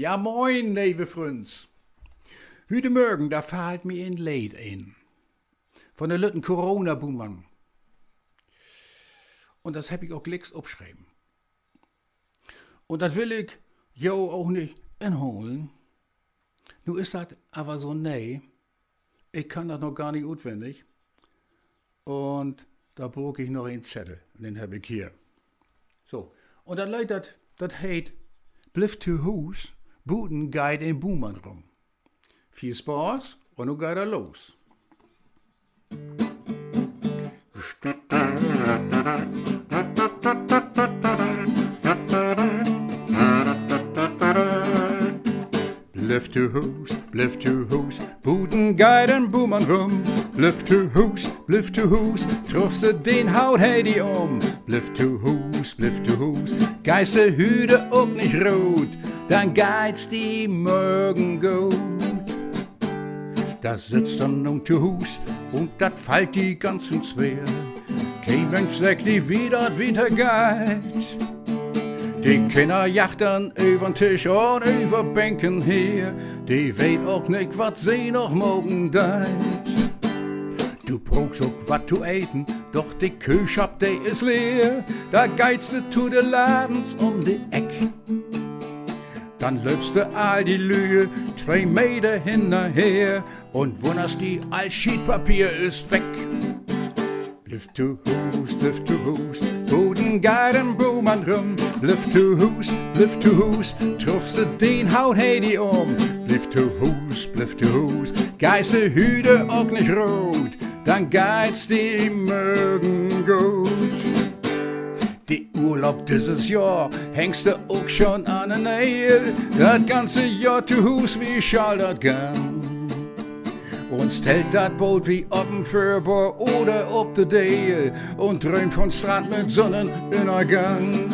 Ja moin, lieve Fründs. Heute Morgen, da fällt mir ein Lied ein. Von der lütten Corona-Boomern. Und das hab ich auch glicks abschreiben. Und das will ich jo auch nicht inholen. Nu ist das aber so, nee, ich kann das noch gar nicht auswendig. Und da brauch ich noch einen Zettel. Und den hab ich hier. So. Und das Lied, das heißt Bliff to Hus, Buden geht in Boomern rum. Viel Spaß und nu geht er los. Bliff to Hus, Buden geht in Boomern rum. Bliff to Hus, truffst du den Haut Heidi um. Bliff to Hus, Geißel Hüde auch nicht rot, dann geht's die morgen gut. Da sitzt dann nun zu Hus und dat fällt die ganzen schwer. Kein Mensch sagt die wie dat Winter geht. Die Kinder jachten übern Tisch und über Bänken her. Die weet auch nicht, wat sie noch morgen deit. Du brauchst auch wat zu eten, doch die Kühlschap, die ist leer. Da geitst du zu de Ladens um die Eck. Dann löbst du all die Lühe 2 Meter hinterher und wunderst die, all Schiedpapier ist weg. Bliff to Hus, Boden geht in Boomern rum. Bliff to Hus, truffst du den Haut Heidi um. Bliff to Hus, Geißel Hüde auch nicht rot, dann geht's die morgen gut. Die Urlaub dieses Jahr hängst du auch schon an der Nähe. Das ganze Jahr zu Hus, wie schall dat gern. Und stellt dat Boot wie ob'n Feuerbord oder ob de Dee und träumt von Strand mit Sonnenuntergang.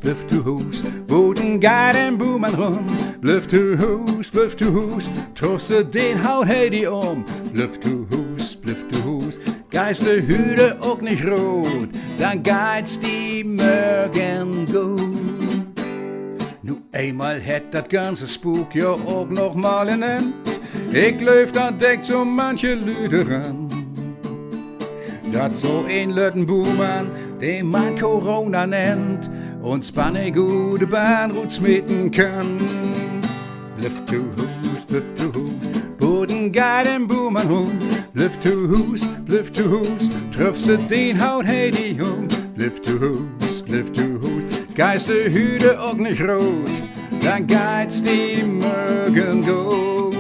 Bliff to Hus, Boden geht in Boomern rum. Bliff to Hus, truffst du den Haut Heidi um. Bliff to Hus, Geißel Hüde auch nicht rot, dann geht's die morgen gut. Nu einmal hätt dat ganze Spuk ja auch noch mal ein End. Ich löf dann deckt so manche Lüde ran. Dat so ein lütten Boomern, den man Corona nennt, und spanne gute Bahnroute smitten kann. Bliff to Hus, Boden geht in Boomern rum. Bliff to Hus, triffst du den Haut Heidi um. Bliff to Hus, Geißel Hüde auch nicht rot, dann geht's die morgen gut.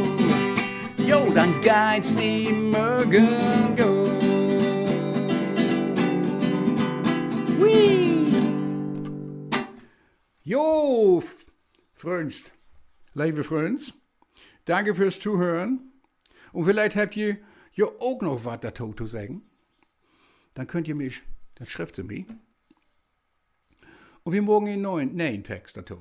Jo, dann geht's die morgen gut. Jo, Frönst, liebe Frönst, danke fürs Zuhören. Und vielleicht habt ihr ja auch noch was dazu zu sagen. Dann könnt ihr mich, dann schreibt sie mir. Und wir morgen einen neuen Text dazu.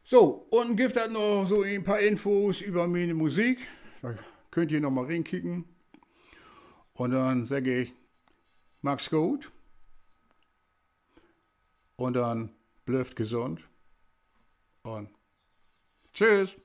So, und gibt halt noch so ein paar Infos über meine Musik. Da könnt ihr noch mal reinkicken. Und dann sage ich, mach's gut. Und dann bleibt gesund und tschüss.